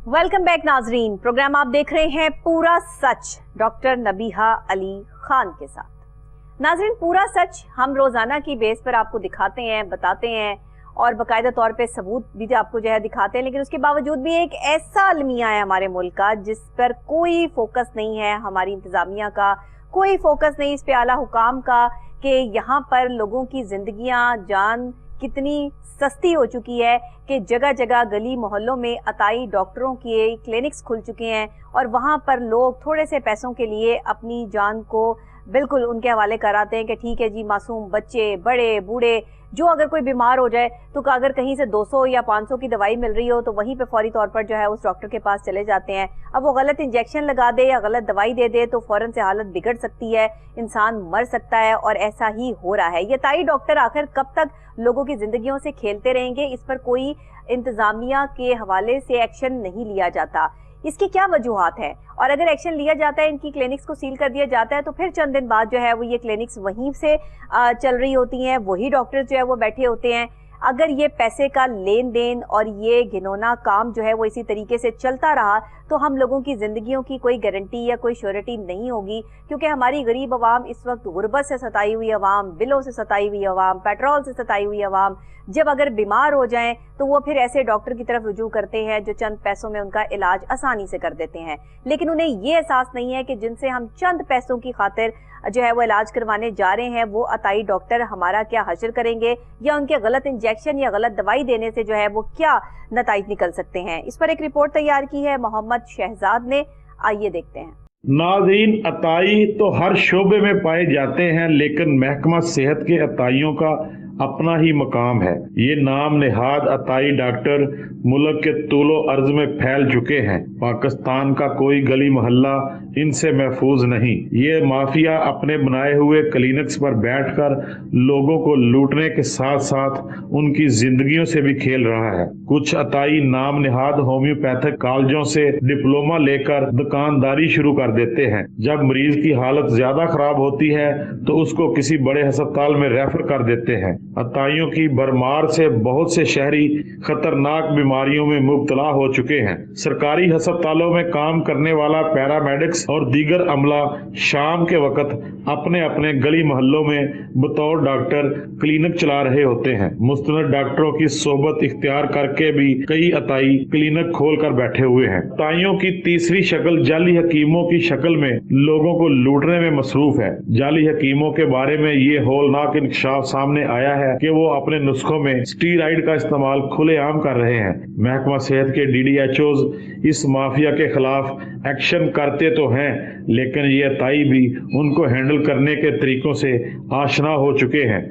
Welcome back नाजरीन। Programme आप देख रहे हैं पूरा सच डॉक्टर नबीहा अली खान के साथ। नाजरीन, पूरा सच हम रोजाना की बेस पर आपको दिखाते हैं, बताते हैं और बाकायदा तौर पे सबूत भी आपको जो है दिखाते हैं, लेकिन उसके बावजूद भी एक ऐसा अलमिया है हमारे मुल्क का जिस पर कोई फोकस नहीं है, हमारी इंतजामिया का कोई फोकस नहीं, इस पे आला हुकाम का, कि यहाँ पर लोगों की जिंदगियां जान कितनी सस्ती हो चुकी है कि जगह जगह गली मोहल्लों में अताई डॉक्टरों के क्लिनिक्स खुल चुके हैं और वहां पर लोग थोड़े से पैसों के लिए अपनी जान को बिल्कुल उनके हवाले कराते हैं कि ठीक है जी, मासूम बच्चे, बड़े बूढ़े, जो अगर कोई बीमार हो जाए तो अगर कहीं से 200 या 500 की दवाई मिल रही हो तो वहीं पे फौरी तौर पर जो है उस डॉक्टर के पास चले जाते हैं। अब वो गलत इंजेक्शन लगा दे या गलत दवाई दे दे तो फौरन से हालत बिगड़ सकती है, इंसान मर सकता है, और ऐसा ही हो रहा है। ये ताई डॉक्टर आखिर कब तक लोगों की जिंदगियों से खेलते रहेंगे? इस पर कोई इंतजामिया के हवाले से एक्शन नहीं लिया जाता। इसकी क्या वजूहात है? और अगर एक्शन लिया जाता है, इनकी क्लिनिक्स को सील कर दिया जाता है, तो फिर चंद दिन बाद जो है वो ये क्लिनिक्स वहीं से चल रही होती हैं, वही डॉक्टर जो है वो बैठे होते हैं। अगर ये पैसे का लेन देन और ये घिनौना काम जो है वो इसी तरीके से चलता रहा तो हम लोगों की जिंदगियों की कोई गारंटी या कोई श्योरिटी नहीं होगी, क्योंकि हमारी गरीब आवाम इस वक्त गुर्बत से सताई हुई आवाम, बिलों से सताई हुई आवाम, पेट्रोल से सताई हुई आवाम जब अगर बीमार हो जाएं तो वो फिर ऐसे डॉक्टर की तरफ रुजू करते हैं जो चंद पैसों में उनका इलाज आसानी से कर देते हैं, लेकिन उन्हें ये एहसास नहीं है कि जिनसे हम चंद पैसों की खातिर जो है वो इलाज करवाने जा रहे हैं वो अताई डॉक्टर हमारा क्या हश्र करेंगे, या उनके गलत इंजेक्शन या गलत दवाई देने से जो है वो क्या नताइज निकल सकते हैं। इस पर एक रिपोर्ट तैयार की है मोहम्मद शहजाद ने, आइए देखते हैं। नाज़रीन, अताई तो हर शोबे में पाए जाते हैं, लेकिन महकमा सेहत के अताइयों का अपना ही मकाम है। ये नाम नेहाद अताई डॉक्टर मुल्क के तूलो अर्ज में फैल चुके हैं। पाकिस्तान का कोई गली मोहल्ला इनसे महफूज नहीं। ये माफिया अपने बनाए हुए क्लिनिक्स पर बैठकर लोगों को लूटने के साथ साथ उनकी जिंदगियों से भी खेल रहा है। कुछ अताई नाम नेहाद होम्योपैथिक कॉलेजों से डिप्लोमा लेकर दुकानदारी शुरू कर देते हैं। जब मरीज की हालत ज्यादा खराब होती है तो उसको किसी बड़े अस्पताल में रेफर कर देते हैं। अताइयों की भरमार से बहुत से शहरी खतरनाक बीमारियों में मुब्तला हो चुके हैं। सरकारी अस्पतालों में काम करने वाला पैरामेडिक्स और दीगर अमला शाम के वक्त अपने अपने गली मोहल्लों में बतौर डॉक्टर क्लिनिक चला रहे होते हैं। मुस्तनद डॉक्टरों की सोबत इख्तियार करके भी कई अताई क्लिनिक खोल कर बैठे हुए हैं। अताइयों की तीसरी शक्ल जाली हकीमों की शक्ल में लोगों को लूटने में मसरूफ है। जाली हकीमों के बारे में ये होलनाक इंकशाफ सामने आया है कि वो अपने नुस्खों में स्टीरॉइड का इस्तेमाल खुलेआम कर रहे हैं। महकमा सेहत के DDHOs इस माफिया के खिलाफ एक्शन करते तो हैं, लेकिन ये अताई भी उनको हैंडल करने के तरीकों से आशना हो चुके हैं।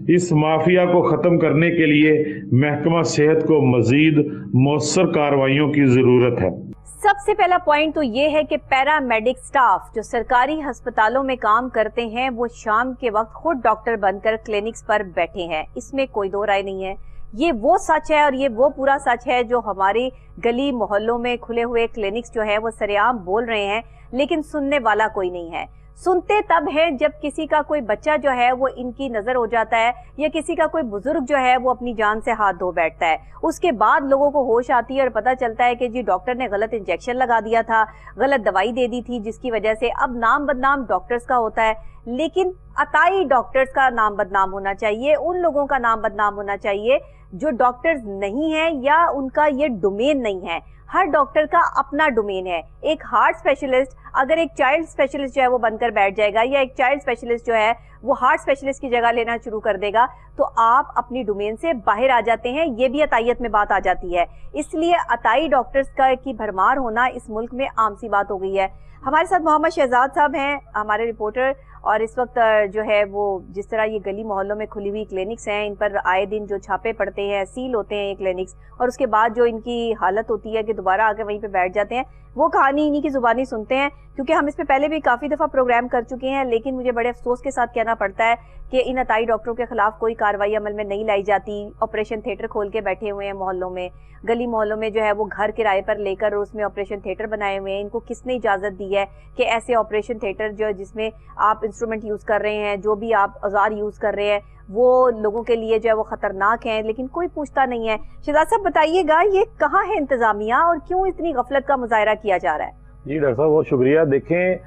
इस माफिया को खत्म करने के लिए महकमा सेहत को मजीद मौसर कार्रवाइयों की जरूरत है। सबसे पहला पॉइंट तो ये है कि पैरामेडिक स्टाफ जो सरकारी अस्पतालों में काम करते हैं वो शाम के वक्त खुद डॉक्टर बनकर क्लिनिक्स पर बैठे हैं, इसमें कोई दो राय नहीं है। ये वो सच है और ये वो पूरा सच है जो हमारी गली मोहल्लों में खुले हुए क्लिनिक्स जो है वो सरेआम बोल रहे हैं, लेकिन सुनने वाला कोई नहीं है। सुनते तब है जब किसी का कोई बच्चा जो है वो इनकी नजर हो जाता है या किसी का कोई बुजुर्ग जो है वो अपनी जान से हाथ धो बैठता है। उसके बाद लोगों को होश आती है और पता चलता है कि जी डॉक्टर ने गलत इंजेक्शन लगा दिया था, गलत दवाई दे दी थी, जिसकी वजह से अब नाम बदनाम डॉक्टर्स का होता है। लेकिन अताई डॉक्टर्स का नाम बदनाम होना चाहिए, उन लोगों का नाम बदनाम होना चाहिए जो डॉक्टर्स नहीं है या उनका ये डोमेन नहीं है। हर डॉक्टर का अपना डोमेन है। एक हार्ट स्पेशलिस्ट अगर एक चाइल्ड स्पेशलिस्ट जो है वो बनकर बैठ जाएगा या एक चाइल्ड स्पेशलिस्ट जो है वो हार्ट स्पेशलिस्ट की जगह लेना शुरू कर देगा तो आप अपनी डोमेन से बाहर आ जाते हैं। ये भी अतायत में बात आ जाती है। इसलिए अताई डॉक्टर्स का की भरमार होना इस मुल्क में आम सी बात हो गई है। हमारे साथ मोहम्मद शहजाद साहब हैं, हमारे रिपोर्टर, और इस वक्त जो है वो जिस तरह ये गली मोहल्लों में खुली हुई क्लिनिक्स हैं, इन पर आए दिन जो छापे पड़ते हैं, सील होते हैं ये क्लिनिक्स, और उसके बाद जो इनकी हालत होती है कि दोबारा आके वहीं पे बैठ जाते हैं, वो कहानी इन्हीं की जुबानी सुनते हैं। क्योंकि हम इस पे पहले भी काफी दफा प्रोग्राम कर चुके हैं, लेकिन मुझे बड़े अफसोस के साथ कहना पड़ता है कि इन अताई डॉक्टरों के खिलाफ कोई कार्रवाई अमल में नहीं लाई जाती। ऑपरेशन थिएटर खोल के बैठे हुए हैं मोहल्लों में, गली मोहल्लों में जो है वो घर किराए पर लेकर उसमें ऑपरेशन थिएटर बनाए हुए हैं। इनको किसने इजाजत दी है कि ऐसे ऑपरेशन थिएटर जो जिसमें आप इंस्ट्रूमेंट यूज कर रहे हैं, जो भी आप औजार यूज कर रहे हैं वो लोगों के लिए जो है वो खतरनाक है, लेकिन कोई पूछता नहीं है। शहजाद साहब बताइएगा, ये कहाँ है इंतजामिया और क्यों इतनी गफलत का मुजाहरा किया जा रहा है? जी डॉक्टर साहब बहुत शुक्रिया। देखें,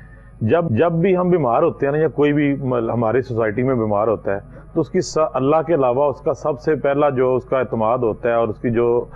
जब भी हम बीमार होते हैं ना, या कोई भी हमारी सोसाइटी में बीमार होता है, तो उसकी अल्लाह के अलावा उसका सबसे पहला जो उसका एतमाद होता है और उसकी जो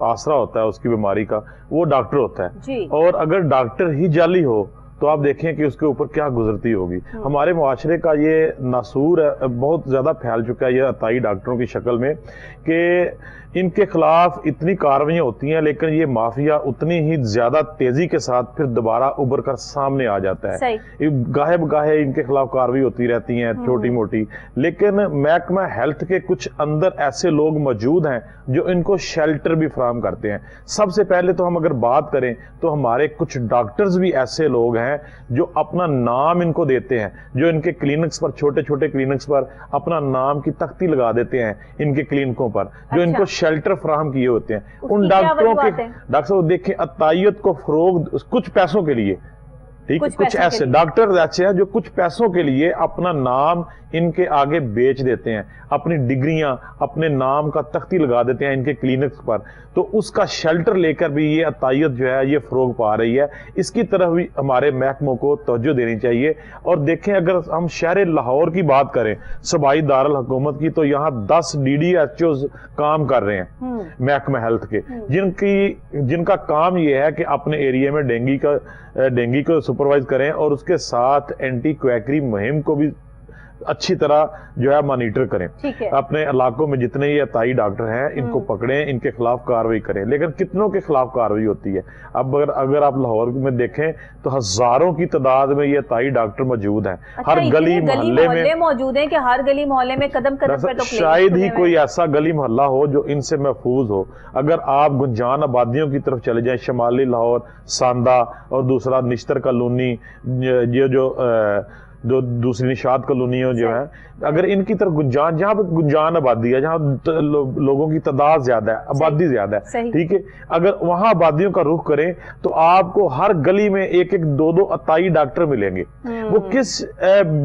आसरा होता है उसकी बीमारी का, वो डॉक्टर होता है जी। और अगर डॉक्टर ही जाली हो तो आप देखें कि उसके ऊपर क्या गुजरती होगी। हमारे मुआशरे का ये नासूर है, बहुत ज़्यादा फैल चुका है ये अताई डॉक्टरों की शक्ल में, कि इनके खिलाफ इतनी कार्रवाइयाँ होती हैं लेकिन ये माफिया उतनी ही ज़्यादा तेज़ी के साथ फिर दोबारा उभर कर सामने आ जाता है। गाहे बगाहे इनके खिलाफ कार्रवाई होती रहती हैं छोटी मोटी, लेकिन महकमा हेल्थ के कुछ अंदर ऐसे लोग मौजूद हैं जो इनको शेल्टर भी फराहम करते हैं। सबसे पहले तो हम अगर बात करें तो हमारे कुछ डॉक्टर्स भी ऐसे लोग हैं जो अपना नाम इनको देते हैं, जो इनके क्लिनिक्स पर, छोटे छोटे क्लिनिक्स पर अपना नाम की तख्ती लगा देते हैं इनके क्लिनिकों पर, जो इनको शेल्टर फराहम किए होते हैं। उन डॉक्टरों के, डॉक्टर साहब देखें, अतायत को फरोग कुछ पैसों के लिए, ठीक है, कुछ ऐसे डॉक्टर ऐसे हैं जो कुछ पैसों के लिए अपना नाम इनके आगे बेच देते हैं, अपनी डिग्रियां, अपने नाम का तख्ती लगा देते हैं इनके क्लिनिक्स पर, तो उसका शेल्टर लेकर भी ये अतायत जो है ये फरोग पा रही है। इसकी तरफ भी हमारे महकमों को तवज्जो देनी चाहिए। और देखें, अगर हम शहर लाहौर की बात करें, सूबाई दारुल हुकूमत की, तो यहाँ 10 DDHOs काम कर रहे हैं महकमा हेल्थ के, जिनका काम ये है कि अपने एरिया में डेंगू को सुपरवाइज करें और उसके साथ एंटी क्वैकरी मुहिम को भी अच्छी तरह जो है मॉनिटर करें। अपने इलाकों में जितने ये अताई डॉक्टर हैं इनको पकड़ें, इनके खिलाफ कार्रवाई करें। लेकिन कितनों के खिलाफ कार्रवाई होती है? अब अगर आप लाहौर में देखें तो हजारों की तादाद में ये अताई डॉक्टर मौजूद हैं। हर गली मोहल्ले में मौजूद हैं कि हर गली मोहल्ले में कदम कदम पर तो शायद ही कोई ऐसा गली मोहल्ला हो जो इनसे महफूज हो। अगर आप गुंजान आबादियों की तरफ चले जाएं, शमाली लाहौर, सांदा और दूसरा निश्तर कॉलोनी, ये जो दूसरी निशात कॉलोनियों जो है, अगर इनकी तरफ गुंजान, जहाँ पे गुंजान आबादी है, जहाँ लोगों की तादाद ज्यादा है, आबादी ज्यादा है, ठीक है, अगर वहां आबादियों का रुख करें तो आपको हर गली में एक एक दो दो अताई डॉक्टर मिलेंगे। वो किस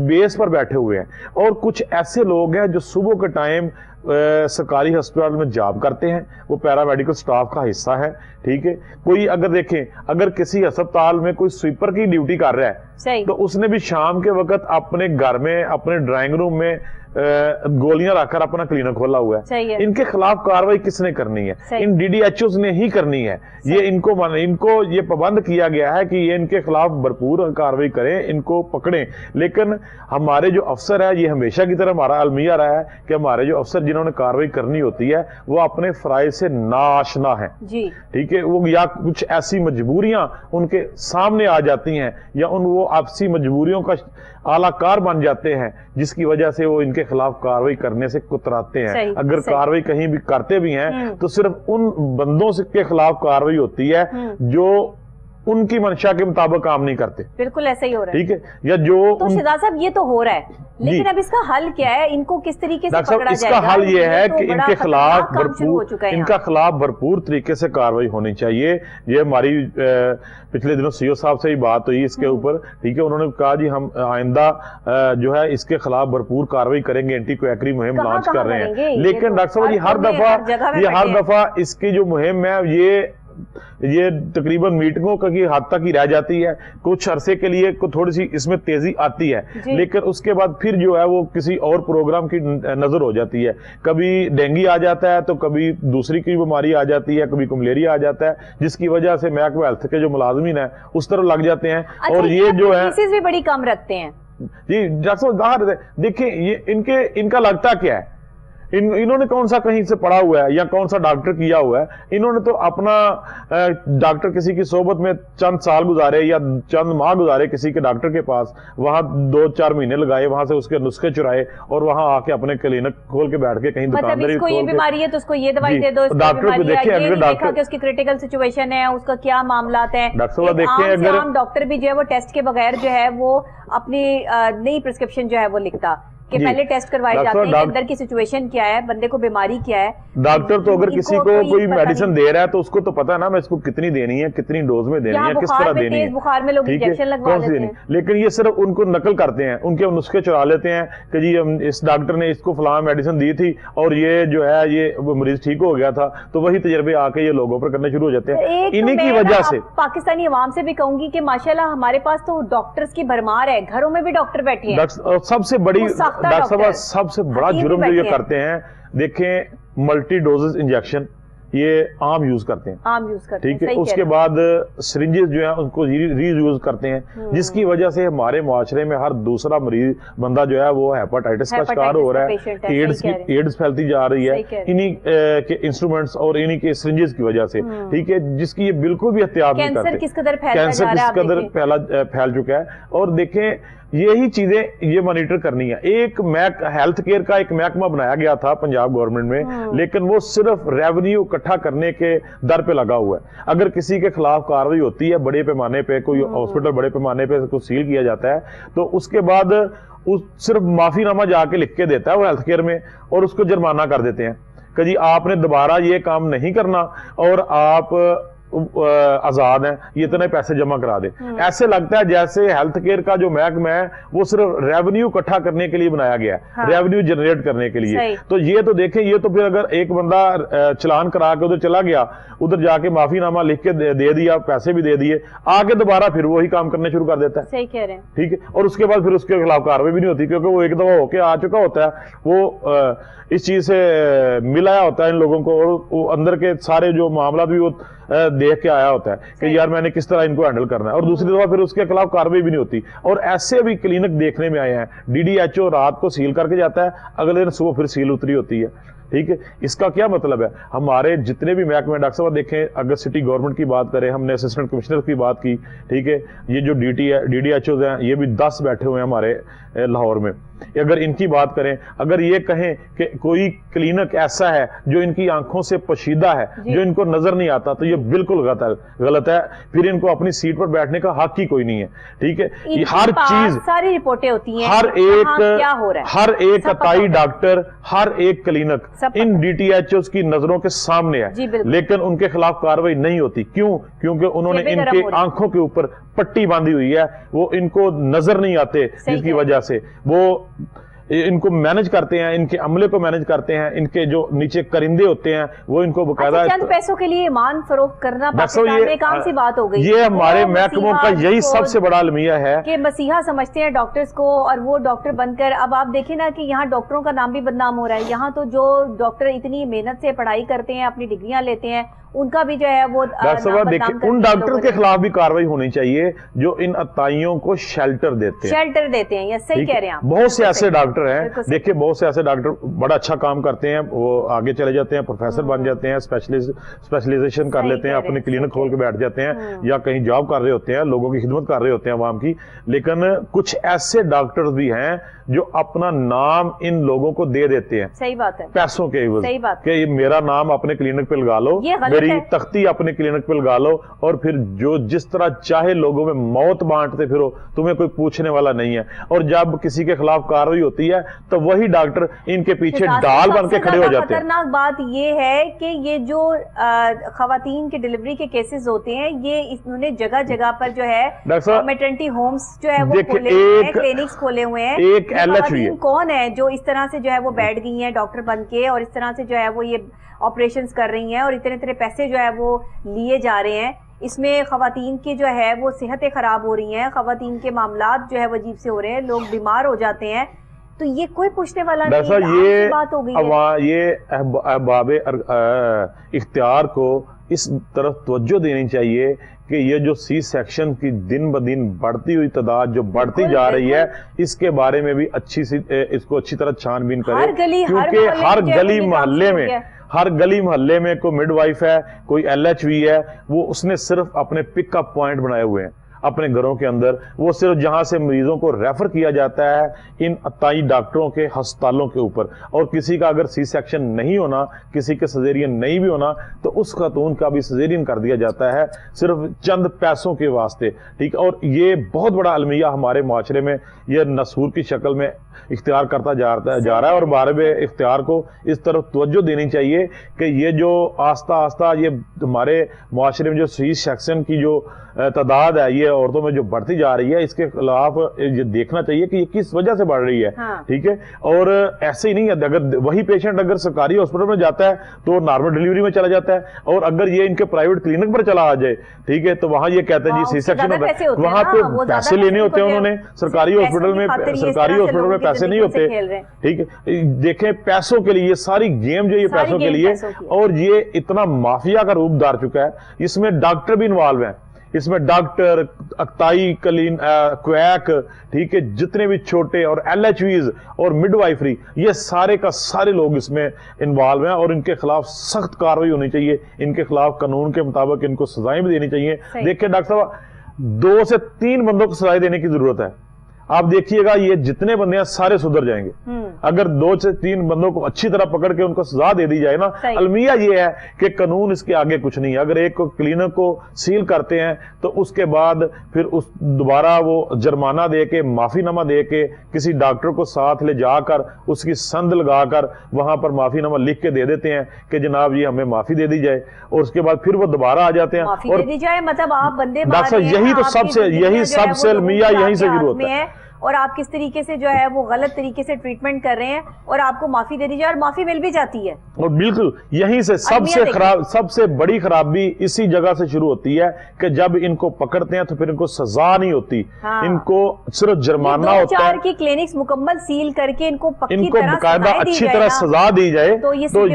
बेस पर बैठे हुए हैं? और कुछ ऐसे लोग हैं जो सुबह के टाइम सरकारी अस्पताल में जॉब करते हैं, वो पैरामेडिकल स्टाफ का हिस्सा है, ठीक है। कोई अगर देखें, अगर किसी अस्पताल में कोई स्वीपर की ड्यूटी कर रहा है तो उसने भी शाम के वक्त अपने घर में, अपने ड्राइंग रूम में गोलियां रखकर अपना क्लिनिक खोला हुआ है। इनके खिलाफ कार्रवाई किसने करनी है? इन DDHOs ने ही करनी है। ये इनको ये पाबंद किया गया है कि ये इनके खिलाफ भरपूर कार्रवाई करें, इनको पकड़ें। लेकिन हमारे जो अफसर है, ये हमेशा की तरह हमारा अलमिया रहा है कि हमारे जो अफसर जिन्होंने कार्रवाई करनी होती है वो अपने फराइज से नाआशना है, ठीक है। वो या कुछ ऐसी मजबूरियां उनके सामने आ जाती हैं या वो आपसी मजबूरियों का आलाकार बन जाते हैं, जिसकी वजह से वो इनके खिलाफ कार्रवाई करने से कुतराते हैं। अगर कार्रवाई कहीं भी करते भी हैं तो सिर्फ उन बंदों के खिलाफ कार्रवाई होती है जो उनकी मंशा के मुताबिक काम नहीं करते। बिल्कुल ऐसा ही हो रहा है, ठीक है। या जो तो शहजाद साहब ये तो हो रहा है, लेकिन अब इसका हल क्या है? इनको किस तरीके से पकड़ा जाएगा? इसका हल ये है कि इनके खिलाफ भरपूर तरीके से कार्रवाई होनी चाहिए। ये हमारी पिछले दिनों CO साहब से ही बात हुई इसके ऊपर, ठीक है। उन्होंने कहा जी हम आइंदा जो है इसके खिलाफ भरपूर कार्रवाई करेंगे, एंटी क्वैकरी मुहिम लॉन्च कर रहे हैं। लेकिन डॉक्टर साहब हर दफा इसकी जो मुहिम है ये तकरीबन मीटिंगों की हद तक ही रह जाती है। कुछ अरसे के लिए थोड़ी सी इसमें तेजी आती है, लेकिन उसके बाद फिर जो है वो किसी और प्रोग्राम की नजर हो जाती है। कभी डेंगू आ जाता है तो कभी दूसरी की बीमारी आ जाती है, कभी मलेरिया आ जाता है, जिसकी वजह से महकमा हेल्थ के जो मुलाजमीन है उस तरफ लग जाते हैं। अच्छा, और ये जो है भी बड़ी कम रखते हैं जी। डॉक्टर साहब देखिए, ये इनका लगता क्या है? इन्होंने कौन सा कहीं से पढ़ा हुआ है या कौन सा डॉक्टर किया हुआ है? इन्होंने तो अपना डॉक्टर किसी की सोबत में चंद साल गुजारे या चंद माह गुजारे किसी के डॉक्टर के पास, वहां 2-4 महीने लगाए, वहां से उसके नुस्खे चुराए और वहां आके अपने क्लिनिक खोल के बैठ के कहीं दुकानदारी इसको ये बीमारी है तो उसको ये दवाई दे दो, डॉक्टर को देखिए, अगर डॉक्टर उसकी क्रिटिकल सिचुएशन है, उसका क्या मामला है। डॉक्टर देखिए, अगर डॉक्टर भी जो है वो टेस्ट के बगैर जो है वो अपनी नई प्रिस्क्रिप्शन जो है वो लिखता, کہ پہلے ٹیسٹ کروائے جاتے ہیں کہ اندر کی سچویشن کیا ہے, بندے کو بیماری کیا ہے. ڈاکٹر تو اگر کسی کو کوئی میڈیسن دے رہا ہے تو اس کو تو پتا ہے نا میں اس کو کتنی دینی ہے, کتنی ڈوز میں دینی ہے, کس طرح دینی ہے. بخار میں لوگ انجیکشن لگوا لیتے ہیں, لیکن یہ صرف ان کو نقل کرتے ہیں, ان کے نسخے چرا لیتے ہیں کہ جی اس ڈاکٹر نے اس کو فلاں میڈیسن دی تھی اور یہ جو ہے یہ مریض ٹھیک ہو گیا تھا, تو وہی تجربے آ کے یہ لوگوں پر کرنے شروع ہو جاتے ہیں. انہی کی وجہ سے پاکستانی عوام سے بھی کہوں گی کہ ماشاءاللہ ہمارے پاس تو ڈاکٹرز کی بھرمار ہے, گھروں میں بھی ڈاکٹر بیٹھے ہیں. سب سے بڑی ڈاکٹر صاحب سب سے بڑا جرم جو یہ کرتے ہیں, دیکھیں ملٹی ڈوزز انجیکشن یہ عام یوز کرتے ہیں, ٹھیک ہے. اس کے بعد سرنجز جو ہیں ان کو ری یوز کرتے ہیں, جس کی وجہ سے ہمارے معاشرے میں ہر دوسرا مریض بندہ جو ہے وہ ہیپاٹائٹس کا شکار ہو رہا ہے, ایڈز پھیلتی جا رہی ہے انہی کے انسٹرومنٹس اور انہی کے سرنجز کی وجہ سے, ٹھیک ہے, جس کی یہ بالکل بھی احتیاط نہیں کرتے. کینسر کس قدر پھیل چکا ہے. اور دیکھیں یہی چیزیں یہ مانیٹر کرنی ہے. ایک ہیلتھ کیئر کا ایک محکمہ بنایا گیا تھا پنجاب گورنمنٹ میں, لیکن وہ صرف ریونیو اکٹھا کرنے کے در پہ لگا ہوا ہے. اگر کسی کے خلاف کارروائی ہوتی ہے بڑے پیمانے پہ, کوئی ہاسپٹل بڑے پیمانے پہ کو سیل کیا جاتا ہے, تو اس کے بعد صرف معافی نامہ جا کے لکھ کے دیتا ہے وہ ہیلتھ کیئر میں, اور اس کو جرمانہ کر دیتے ہیں کہ جی آپ نے دوبارہ یہ کام نہیں کرنا اور آپ آزاد ہیں, یہ اتنے پیسے جمع کرا دیں. ایسے لگتا ہے جیسے ہیلتھ کیئر کا جو محکمہ ہے وہ صرف ریونیو اکٹھا کرنے کے لیے بنایا گیا ہے, ریونیو جنریٹ کرنے کے لیے. تو یہ تو دیکھیں, یہ تو پھر اگر ایک بندہ چلان کرا کے ادھر چلا گیا, ادھر جا کے معافی نامہ لکھ کے دے دیا, پیسے بھی دے دیے, آگے دوبارہ پھر وہی کام کرنے شروع کر دیتا ہے. صحیح کہہ رہے ہیں, ٹھیک ہے. اور اس کے بعد پھر اس کے خلاف کارروائی بھی نہیں ہوتی, کیونکہ وہ ایک دفعہ ہو کے آ چکا ہوتا ہے, وہ اس چیز سے ملایا ہوتا ہے ان لوگوں کو, اور وہ اندر کے سارے جو معاملات بھی وہ دیکھ کے آیا ہوتا ہے کہ یار میں نے کس طرح ان کو ہینڈل کرنا ہے, اور دوسری دفعہ پھر اس کے خلاف کارروائی بھی نہیں ہوتی. اور ایسے بھی کلینک دیکھنے میں آئے ہیں, DDHO رات کو سیل کر کے جاتا ہے, اگلے دن صبح پھر سیل اتری ہوتی ہے. ٹھیک ہے. اس کا کیا مطلب ہے؟ ہمارے جتنے بھی محکمے, ڈاکٹر صاحب دیکھیں اگر سٹی گورنمنٹ کی بات کریں, ہم نے اسسٹنٹ کمشنر کی بات کی, ٹھیک ہے, یہ جو DDHOs ہیں یہ بھی 10 بیٹھے ہوئے ہیں ہمارے لاہور میں. اگر ان کی بات کریں, اگر یہ کہیں کہ کوئی کلینک ایسا ہے جو ان کی آنکھوں سے پوشیدہ ہے, جو ان کو نظر نہیں آتا, تو یہ بالکل غلط ہے. پھر ان کو اپنی سیٹ پر بیٹھنے کا حق ہی کوئی نہیں ہے. ٹھیک ہے. ہر چیز, ساری رپورٹیں ہوتی ہیں, ہر ایک عطائی ڈاکٹر, ہر ایک کلینک ان DDHOs کی نظروں کے سامنے ہے, لیکن ان کے خلاف کارروائی نہیں ہوتی. کیوں؟ کیونکہ انہوں نے ان کے آنکھوں کے اوپر پٹی باندھی ہوئی ہے, وہ ان کو نظر نہیں آتے, جس کی وجہ سے وہ ان کو مینج کرتے ہیں, ان کے عملے کو مینج کرتے ہیں, ان کے جو نیچے کرندے ہوتے ہیں وہ ان کو باقاعدہ چند پیسوں کے لیے ایمان فروخت کرنا پاکستان میں کام سی بات ہو گئی. یہ ہمارے محکموں کا یہی سب سے بڑا المیہ ہے کہ مسیحا سمجھتے ہیں ڈاکٹرز کو, اور وہ ڈاکٹر بن کر, اب آپ دیکھیں نا کہ یہاں ڈاکٹروں کا نام بھی بدنام ہو رہا ہے. یہاں تو جو ڈاکٹر اتنی محنت سے پڑھائی کرتے ہیں, اپنی ڈگریاں لیتے ہیں, ان کا بھی جو ہے وہ ان ڈاکٹروں کے خلاف بھی کارروائی ہونی چاہیے جو ان عطائیوں کو شیلٹر دیتے ہیں. یہ صحیح کہہ رہے ہیں آپ. بہت سے ایسے ڈاکٹر ہیں, دیکھیں بہت سے ایسے ڈاکٹر بڑا اچھا کام کرتے ہیں, وہ آگے چلے جاتے ہیں, پروفیسر بن جاتے ہیں, اسپیشلائزیشن کر لیتے ہیں, اپنی کلینک کھول کے بیٹھ جاتے ہیں, یا کہیں جاب کر رہے ہوتے ہیں, لوگوں کی خدمت کر رہے ہوتے ہیں عوام کی. لیکن کچھ ایسے ڈاکٹر بھی ہیں جو اپنا نام ان لوگوں کو دے دیتے ہیں, صحیح بات ہے, پیسوں کے عوض, کہ میرا نام اپنے کلینک پہ لگا لو, میری تختی اپنے کلینک پہ لگا لو, اور پھر جو جس طرح چاہے لوگوں میں موت بانٹتے پھرو, تمہیں کوئی پوچھنے والا نہیں ہے. اور جب کسی کے خلاف کارروائی ہوتی ہے تو وہی ڈاکٹر ان کے پیچھے ڈال بن کے کھڑے ہو جاتے ہیں. خطرناک بات یہ ہے کہ یہ جو خواتین کے ڈیلیوری کے کیسز ہوتے ہیں, یہ انہوں نے جگہ جگہ پر جو ہے میٹرنٹی ہومز جو ہے وہ کھولے ہوئے ہیں, کلینکس کھولے ہوئے ہیں. ایک خواتین کون ہے جو اس طرح سے جو ہے وہ بیٹھ گئی ہیں ڈاکٹر بن کے, اور اس طرح سے جو ہے وہ یہ آپریشنز کر رہی ہیں, اور اتنے پیسے جو ہے وہ لیے جا رہے ہیں. اس میں خواتین کی جو ہے وہ صحتیں خراب ہو رہی ہیں, خواتین کے معاملات جو ہے وہ عجیب سے ہو رہے ہیں, لوگ بیمار ہو جاتے ہیں. تو یہ کوئی پوچھنے والا نہیں, یہ بات ہو گئی ہے. یہ احباب اختیار کو اس طرف توجہ دینی چاہیے کہ یہ جو سی سیکشن کی دن بدن بڑھتی ہوئی تعداد جو بڑھتی جا رہی ہے, اس کے بارے میں بھی اس کو اچھی طرح چھان بین کرے. کیونکہ ہر گلی محلے میں کوئی مڈ وائف ہے, کوئی LHV ہے, وہ اس نے صرف اپنے پک اپ پوائنٹ بنائے ہوئے ہیں. अपने घरों के अंदर, वो सिर्फ जहां से मरीजों को रेफर किया जाता है इन अताई डॉक्टरों के अस्पतालों के ऊपर, और किसी का अगर सी सेक्शन नहीं होना, किसी के सजेरियन नहीं भी होना, तो उस खातून का भी सजेरियन कर दिया जाता है सिर्फ चंद पैसों के वास्ते, ठीक। और ये बहुत बड़ा अलमिया हमारे माशरे में ये नसूर की शक्ल में इख्तियार करता जा रहा है, और बारब इख्तियार को इस तरफ तवज्जो देनी चाहिए कि ये जो आस्ता आस्ता ये हमारे माशरे में जो सी सेक्शन की जो तादाद है ये औरतों में जो बढ़ती जा रही है, इसके खिलाफ ये देखना चाहिए कि ये किस वजह से बढ़ रही है। हाँ। ठीक है, और ऐसे ही नहीं है, अगर वही पेशेंट अगर सरकारी हॉस्पिटल में जाता है तो नॉर्मल डिलीवरी में चला जाता है, और अगर ये इनके प्राइवेट क्लिनिक पर चला आ जाए, ठीक है, तो वहां ये कहते हैं जी सी सेक्शन होता है, वहां पे पैसे लेने होते हैं उन्होंने, सरकारी हॉस्पिटल में पैसे नहीं होते। ठीक है, देखें पैसों के लिए सारी गेम जो ये पैसों के लिए, और ये इतना माफिया का रूप धार चुका है, इसमें डॉक्टर भी इन्वॉल्व हैं, इसमें डॉक्टर, अक्ताई, कलीन, क्वैक, ठीक है, जितने भी छोटे और LHVs और मिडवाइफरी, ये सारे का सारे लोग इसमें इन्वॉल्व हैं, और इनके खिलाफ सख्त कार्रवाई होनी चाहिए, इनके खिलाफ कानून के मुताबिक इनको सजाएं भी देनी चाहिए। देखिए डॉक्टर साहब, 2 से 3 बंदों को सजाएं देने की जरूरत है। आप देखिएगा ये जितने बंदे हैं सारे सुधर जाएंगे अगर 2 से 3 बंदों को अच्छी तरह पकड़ के उनको सजा दे दी जाए ना। अलमिया ये है कि कानून इसके आगे कुछ नहीं है। अगर एक क्लिनिक को सील करते हैं तो उसके बाद फिर उस दोबारा वो जुर्माना दे के, माफीनामा दे के, किसी डॉक्टर को साथ ले जाकर उसकी संद लगाकर वहां पर माफीनामा लिख के दे देते हैं कि जनाब ये हमें माफी दे दी जाए, और उसके बाद फिर वो दोबारा आ जाते हैं और दे दी जाए, मतलब आप बंदे डॉक्टर साहब यही सबसे अलमिया यहीं से शुरू होता है। और आप किस तरीके से जो है वो गलत तरीके से ट्रीटमेंट कर रहे हैं, और आपको माफी दे दी जाए, और माफी मिल भी जाती है। और बिल्कुल यहीं से सबसे खराब, सबसे बड़ी खराबी इसी जगह से शुरू होती है कि जब इनको पकड़ते हैं तो फिर इनको सजा नहीं होती। हाँ। इनको सिर्फ जुर्माना होता है। की क्लिनिक्स मुकम्मल सील करके इनको बाकायदा अच्छी तरह सजा दी जाए, तो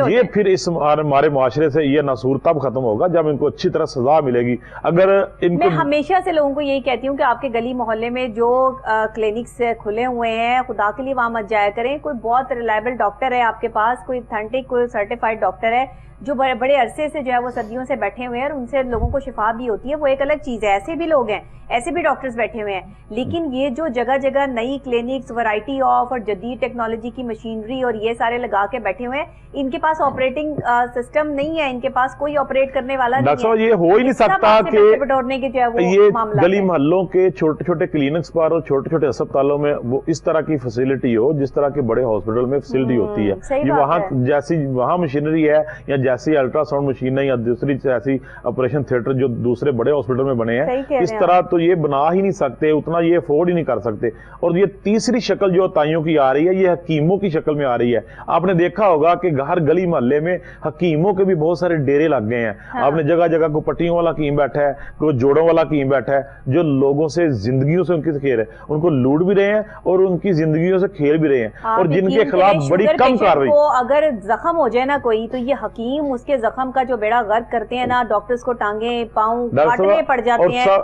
ये फिर इस हमारे मुआशरे से ये नासूर तब खत्म होगा जब इनको अच्छी तरह सजा मिलेगी। अगर इनको, मैं हमेशा से लोगों को यही कहती हूँ कि आपके गली मोहल्ले में जो क्लिनिक खुले हुए हैं, खुदा के लिए वहां मत जाया करें। कोई बहुत रिलायबल डॉक्टर है आपके पास, कोई ऑथेंटिक, कोई सर्टिफाइड डॉक्टर है जो बड़े अरसे से जो है वो सदियों से बैठे हुए हैं, और उनसे लोगों को शिफा भी होती है, वो एक अलग चीज है। ऐसे भी लोग हैं, ऐसे भी डॉक्टर्स बैठे हुए हैं, लेकिन ये जो जगह जगह नई क्लिनिक्स, वैरायटी ऑफ और जदीद टेक्नोलॉजी की मशीनरी और ये सारे लगा के बैठे हुए हैं, इनके पास ऑपरेटिंग सिस्टम नहीं है, इनके पास कोई ऑपरेट करने वाला नहीं है। ये हो ही नहीं सकता कि ये गली मोहल्लों के छोटे छोटे क्लिनिक्स पर और छोटे छोटे अस्पतालों में वो इस तरह की फैसिलिटी हो जिस तरह के बड़े हॉस्पिटल में फैसिलिटी होती है। ये वहाँ जैसी वहाँ मशीनरी है, या जैसी अल्ट्रासाउंड मशीन है, या दूसरी ऐसी ऑपरेशन थिएटर जो दूसरे बड़े हॉस्पिटल में बने हैं, इस तरह तो ये बना ही नहीं सकते, उतना ये अफोर्ड ही नहीं कर सकते। और ये तीसरी शक्ल जो अताइयों की आ रही है, ये हकीमों की शक्ल में आ रही है। आपने देखा होगा कि हर गली मोहल्ले में हकीमों के भी बहुत सारे डेरे लग गए हैं। हाँ। आपने जगह जगह को पट्टियों वाला हकीम बैठा है, कोई जोड़ों वाला हकीम बैठा है, जो लोगों से जिंदगियों से उनकी खेल है, उनको लूट भी रहे हैं और उनकी जिंदगियों से खेल भी रहे हैं, और जिनके खिलाफ बड़ी कम कार्रवाई। अगर जख्म हो जाए ना कोई, तो ये हकीम उसके जख्म का जो बेड़ा गर्क करते हैं ना, डॉक्टर्स को टांगे पांव काटने पड़ जाते हैं।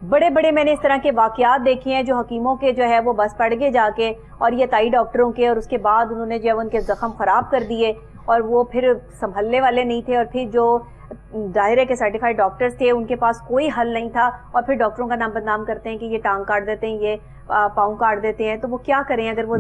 बड़े बड़े मैंने इस तरह के वाकयात देखे हैं जो हकीमों के जो है वो बस पड़ गए जाके, और ये ताई डॉक्टरों के, और उसके बाद उन्होंने जो उनके जख्म खराब कर दिए, और वो फिर संभलने वाले नहीं थे, और फिर जो दायरे के सर्टिफाइड डॉक्टर्स थे उनके पास कोई हल नहीं था, और फिर डॉक्टरों का नाम बदनाम करते हैं कि ये टांग काट देते हैं, ये पाँव काट देते हैं। तो वो क्या करें अगर वो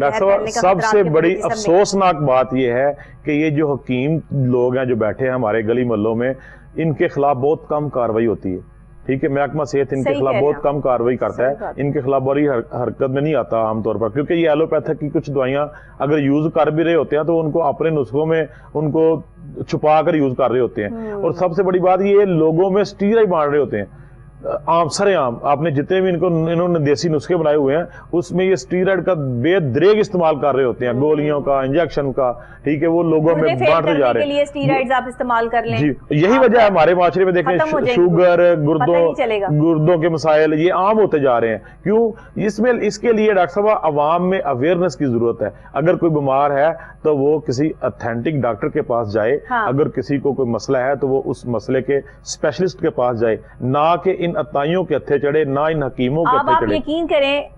सबसे बड़ी अफसोसनाक बात ये है कि ये जो हकीम लोग हैं जो बैठे हैं हमारे गली मोहल्लों में, इनके खिलाफ बहुत कम कार्रवाई होती है। ठीक है, महकमा सेहत इनके खिलाफ बहुत कम कार्रवाई करता है, इनके खिलाफ बड़ी हरकत में नहीं आता आमतौर पर, क्योंकि ये एलोपैथिक की कुछ दवाइयां अगर यूज कर भी रहे होते हैं तो उनको अपने नुस्खों में उनको छुपा कर यूज कर रहे होते हैं। और सबसे बड़ी बात ये लोगों में स्टीराइड बांट रहे होते हैं, आम सरेआम। आपने जितने भी इन्होंने देसी नुस्खे बनाए हुए हैं उसमें ये स्टीरॉयड का बेदरेग इस्तेमाल कर रहे होते हैं, गोलियों का, इंजेक्शन का। ठीक है, वो लोगों में बांटते जा रहे हैं। स्टीरॉयड्स आप इस्तेमाल कर लें, जी यही वजह है हमारे माशरे में देखें शुगर, गुर्दों के मसाइल ये आम होते जा रहे हैं। क्यों? इसमें इसके लिए डॉक्टर साहब अवाम में अवेयरनेस की जरूरत है। अगर कोई बीमार है तो वो किसी ऑथेंटिक डॉक्टर के पास जाए। हाँ। अगर किसी को कोई मसला है तो वो उस मसले के स्पेशलिस्ट के पास जाए, ना कि इन अताइयों के हत्थे चढ़े, ना इन हकीमों के हत्थे चढ़े। आप यकीन करें,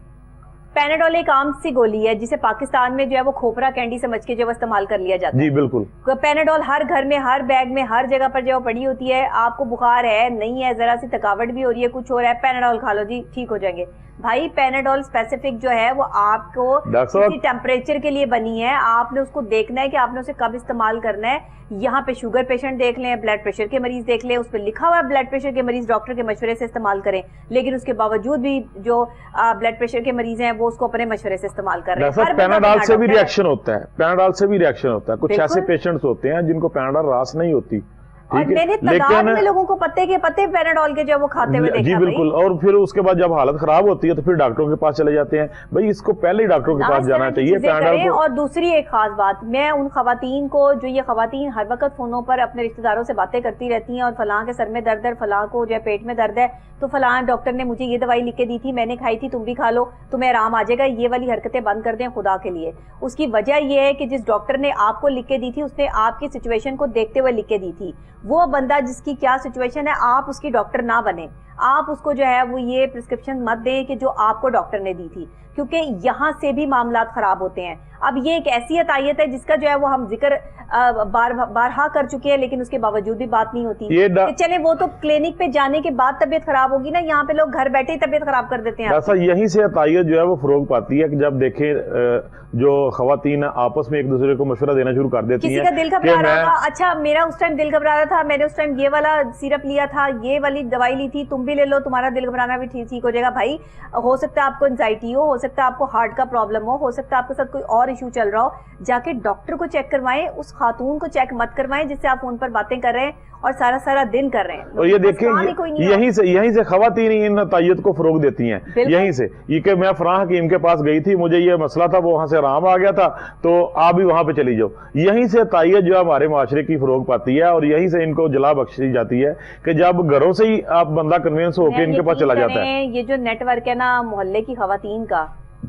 पैनाडोल एक आम सी गोली है जिसे पाकिस्तान में जो है वो खोपरा कैंडी समझ के जो है इस्तेमाल कर लिया जाता है। जी बिल्कुल। पैनाडोल हर घर में, हर बैग में, हर जगह पर जो पड़ी होती है। आपको बुखार है, नहीं है, जरा सी थकावट भी हो रही है, कुछ हो रहा है, पैनाडोल खा लो जी ठीक हो जाएंगे। भाई पैनाडोल स्पेसिफिक जो है वो आपको किसी टेम्परेचर के लिए बनी है, आपने उसको देखना है कि आपने उसे कब इस्तेमाल करना है। यहाँ पे शुगर पेशेंट देख लें, ब्लड प्रेशर के मरीज देख लें, उस पर लिखा हुआ है ब्लड प्रेशर के मरीज डॉक्टर के मशवरे से इस्तेमाल करें, लेकिन उसके बावजूद भी जो ब्लड प्रेशर के मरीज हैं वो उसको अपने मशवरे से इस्तेमाल कर रहे हैं। पैनाडोल से भी रिएक्शन होता है, पैनाडोल से भी रिएक्शन होता है। कुछ ऐसे पेशेंट्स होते हैं जिनको पैनाडोल रास नहीं होती, और मैंने तादाद में लोगों को पते पैनाडोल के जो वो खाते हुए देखा। जी बिल्कुल। और फिर उसके बाद जब हालत खराब होती है तो फिर डॉक्टरों के पास चले जाते हैं। भाई इसको पहले ही डॉक्टरों के पास जाना चाहिए पैनाडोल को। और दूसरी एक खास बात, मैं उन खवातीन को, जो ये खवातीन हर वक्त फोनों पर अपने रिश्तेदारों से बातें करती रहती हैं और फलां के सर में दर्द है, फलां को जो है पेट में दर्द है, तो फलां डॉक्टर ने मुझे ये दवाई लिख के दी थी, मैंने खाई थी, तुम भी खा लो, तुम्हें आराम आ जाएगा, ये वाली हरकतें बंद कर दें खुदा के लिए। उसकी वजह यह है कि जिस डॉक्टर ने आपको लिख के दी थी उसने आपकी सिचुएशन को देखते हुए लिख के दी थी। वो बंदा जिसकी क्या सिचुएशन है, आप उसकी डॉक्टर ना बने, आप उसको जो है वो ये प्रिस्क्रिप्शन मत दें कि जो आपको डॉक्टर ने दी थी, क्योंकि यहाँ से भी मामलात खराब होते हैं। अब ये एक ऐसी अतायत है जिसका जो है वो हम जिक्र बारहा कर चुके हैं, लेकिन उसके बावजूद भी बात नहीं होती कि चले वो तो क्लिनिक पे जाने के बाद तबीयत खराब होगी ना, यहाँ पे लोग घर बैठे ही तबीयत खराब कर देते हैं। ऐसा यहीं से अतायत जो है वो फरोग पाती है कि जब देखें जो खवातीन आपस में एक दूसरे को मशवरा देना शुरू कर देती हैं। किसी का दिल घबरा रहा था, अच्छा मेरा उस टाइम दिल घबरा रहा था, मैंने उस टाइम ये वाला सिरप लिया था, ये वाली दवाई ली थी, तुम भी ले लो, तुम्हारा दिल घबराना भी ठीक हो जाएगा। भाई हो सकता है आपको एंजाइटी हो सकता है आपको हार्ट का प्रॉब्लम हो सकता है आपके साथ कोई और इशू चल रहा हो, जाके डॉक्टर को चेक करवाएं, उस खातून को चेक मत करवाएं जिससे आप फोन पर बातें कर रहे हैं और सारा सारा दिन कर रहे हैं। और ये देखें यहीं से खवातीन इन अतायत को फरोग देती हैं, यहीं से। ये कि मैं फलां हकीम के पास गई थी, मुझे ये मसला था, वो वहां से आराम आ गया था, तो आप भी वहां पे चली जाओ। यहीं से अतायत जो है हमारे माशरे की फरोग पाती है और यहीं से इनको जला बख्शी जाती है कि जब घरों से ही आप बंदा कन्विंस होकर इनके पास चला जाता है। ये जो नेटवर्क है ना मोहल्ले की खवातीन का,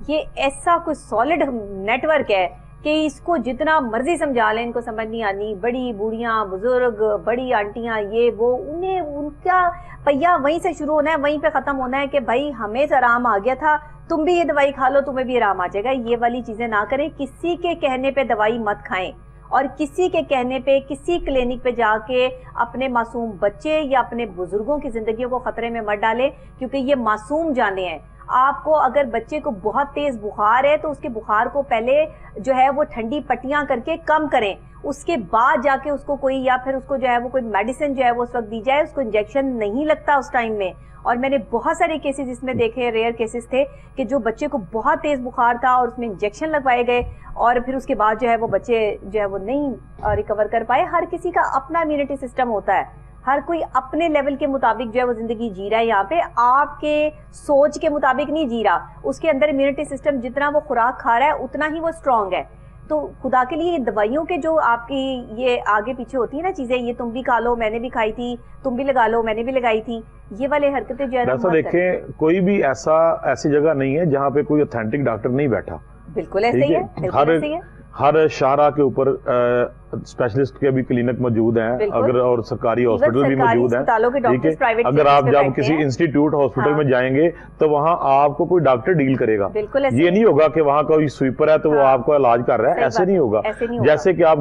ये ऐसा कोई सॉलिड नेटवर्क है कि इसको जितना मर्जी समझा लें इनको समझ नहीं आनी। बड़ी बूढ़ियां, बुजुर्ग, बड़ी आंटियां, ये वो, उन्हें उनका पहिया वहीं से शुरू होना है, वहीं पे खत्म होना है कि भाई हमें आराम आ गया था, तुम भी ये दवाई खा लो, तुम्हें भी आराम आ जाएगा। ये वाली चीजें ना करें, किसी के कहने पे दवाई मत खाएं और किसी के कहने पे किसी क्लिनिक पे जाके अपने मासूम बच्चे या अपने बुजुर्गों की जिंदगियों को खतरे में मत डालें, क्योंकि ये मासूम जाने हैं। आपको अगर बच्चे को बहुत तेज बुखार है तो उसके बुखार को पहले जो है वो ठंडी पट्टियां करके कम करें, उसके बाद जाके उसको कोई, या फिर उसको जो है वो कोई मेडिसिन जो है वो उस वक्त दी जाए। उसको इंजेक्शन नहीं लगता उस टाइम में। और मैंने बहुत सारे केसेस इसमें देखे, रेयर केसेस थे कि जो बच्चे को बहुत तेज बुखार था और उसमें इंजेक्शन लगवाए गए और फिर उसके बाद जो है वो बच्चे जो है वो नहीं रिकवर कर पाए। हर किसी का अपना इम्यूनिटी सिस्टम होता है, हर कोई अपने लेवल के मुताबिक जो है वो जिंदगी जी रहा है। यहाँ पे आपके सोच के मुताबिक नहीं जी रहा, उसके अंदर इम्यूनिटी सिस्टम जितना वो खुराक खा रहा है उतना ही वो स्ट्रांग है। तो खुदा के लिए दवाइयों के जो आपकी ये आगे पीछे होती है ना चीजें, ये तुम भी खा लो, मैंने भी खाई थी, तुम भी लगा लो, मैंने भी लगाई थी, ये वाले हरकतें जो है ऐसा देखें, कोई भी ऐसी जगह नहीं है जहाँ पे कोई ऑथेंटिक डॉक्टर नहीं बैठा। बिल्कुल ऐसे ही है, बिल्कुल ऐसे ही है। हर शाहरा के ऊपर स्पेशलिस्ट के भी क्लिनिक मौजूद हैं, अगर और सरकारी हॉस्पिटल भी मौजूद हैं, ठीक है। अगर आप जब किसी इंस्टीट्यूट हॉस्पिटल में जाएंगे तो वहां आपको कोई डॉक्टर डील करेगा। ये नहीं होगा कि वहां कोई स्वीपर है तो वो आपको इलाज कर रहा है, ऐसे नहीं होगा। जैसे कि आप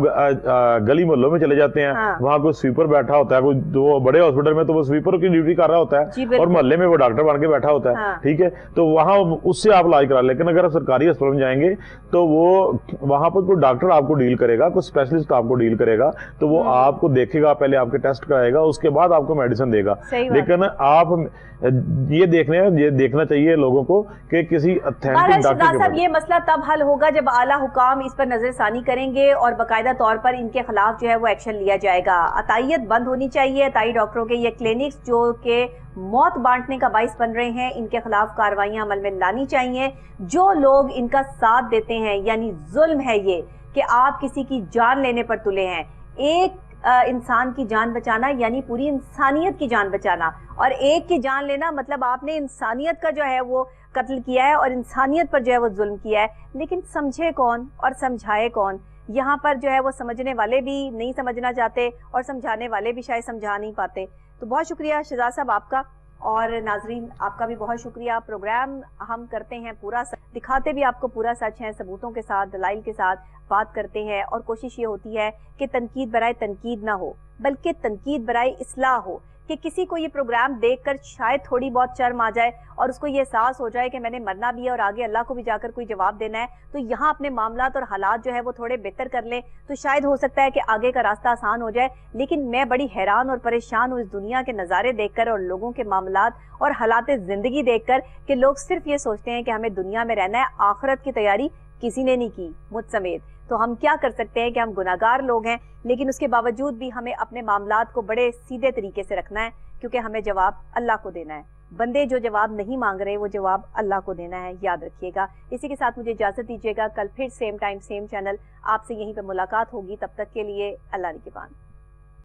गली मोहल्लों में चले जाते हैं, वहां कोई स्वीपर बैठा होता है, कोई बड़े हॉस्पिटल में तो वो स्वीपर की ड्यूटी कर रहा होता है और मोहल्ले में वो डॉक्टर बन के बैठा होता है, ठीक है। तो वहां उससे आप इलाज करा। लेकिन अगर आप सरकारी अस्पताल में जाएंगे तो वो वहां पर कोई डॉक्टर आपको डील करेगा, कोई स्पेशलिस्ट आपको डील करेगा, तो वो आपको देखेगा, पहले आपके टेस्ट कराएगा, उसके बाद आपको मेडिसिन देगा। लेकिन आप ये देखना चाहिए लोगों को कि किसी ऑथेंटिक डॉक्टर साहब, ये मसला तब हल होगा जब आला हुकाम इस पर नजरसानी करेंगे और बाकायदा तौर पर इनके खिलाफ जो है वो एक्शन लिया जाएगा। अतायत बंद होनी चाहिए। अताई डॉक्टरों के ये क्लिनिक्स जो के मौत बांटने का बाइस बन रहे हैं, इनके खिलाफ कार्रवाइयां अमल में लानी चाहिए। जो लोग इनका साथ देते हैं, यानी जुल्म है ये कि आप किसी की जान लेने पर तुले हैं। एक इंसान की जान बचाना यानी पूरी इंसानियत की जान बचाना, और एक की जान लेना मतलब आपने इंसानियत का जो है वो कत्ल किया है और इंसानियत पर जो है वो जुल्म किया है। लेकिन समझे कौन और समझाए कौन? यहाँ पर जो है वो समझने वाले भी नहीं समझना चाहते और समझाने वाले भी शायद समझा नहीं पाते। तो बहुत शुक्रिया शहजाद साहब आपका, اور ناظرین آپ کا بھی بہت شکریہ. پروگرام ہم کرتے ہیں پورا سچ, دکھاتے بھی آپ کو پورا سچ ہے, ثبوتوں کے ساتھ, دلائل کے ساتھ بات کرتے ہیں, اور کوشش یہ ہوتی ہے کہ تنقید برائے تنقید نہ ہو بلکہ تنقید برائے اصلاح ہو, کہ کسی کو یہ پروگرام دیکھ کر شاید تھوڑی بہت شرم آ جائے اور اس کو یہ احساس ہو جائے کہ میں نے مرنا بھی ہے اور آگے اللہ کو بھی جا کر کوئی جواب دینا ہے, تو یہاں اپنے معاملات اور حالات جو ہے وہ تھوڑے بہتر کر لیں تو شاید ہو سکتا ہے کہ آگے کا راستہ آسان ہو جائے. لیکن میں بڑی حیران اور پریشان ہوں اس دنیا کے نظارے دیکھ کر اور لوگوں کے معاملات اور حالات زندگی دیکھ کر کہ لوگ صرف یہ سوچتے ہیں کہ ہمیں دنیا میں رہنا ہے, آخرت کی تیاری کسی نے نہیں کی مجھ سمیت. تو ہم کیا کر سکتے ہیں کہ ہم گناہگار لوگ ہیں, لیکن اس کے باوجود بھی ہمیں اپنے معاملات کو بڑے سیدھے طریقے سے رکھنا ہے, کیونکہ ہمیں جواب اللہ کو دینا ہے. بندے جو جواب نہیں مانگ رہے وہ جواب اللہ کو دینا ہے, یاد رکھیے گا. اسی کے ساتھ مجھے اجازت دیجیے گا, کل پھر سیم ٹائم سیم چینل آپ سے یہیں پہ ملاقات ہوگی. تب تک کے لیے اللہ نگہبان.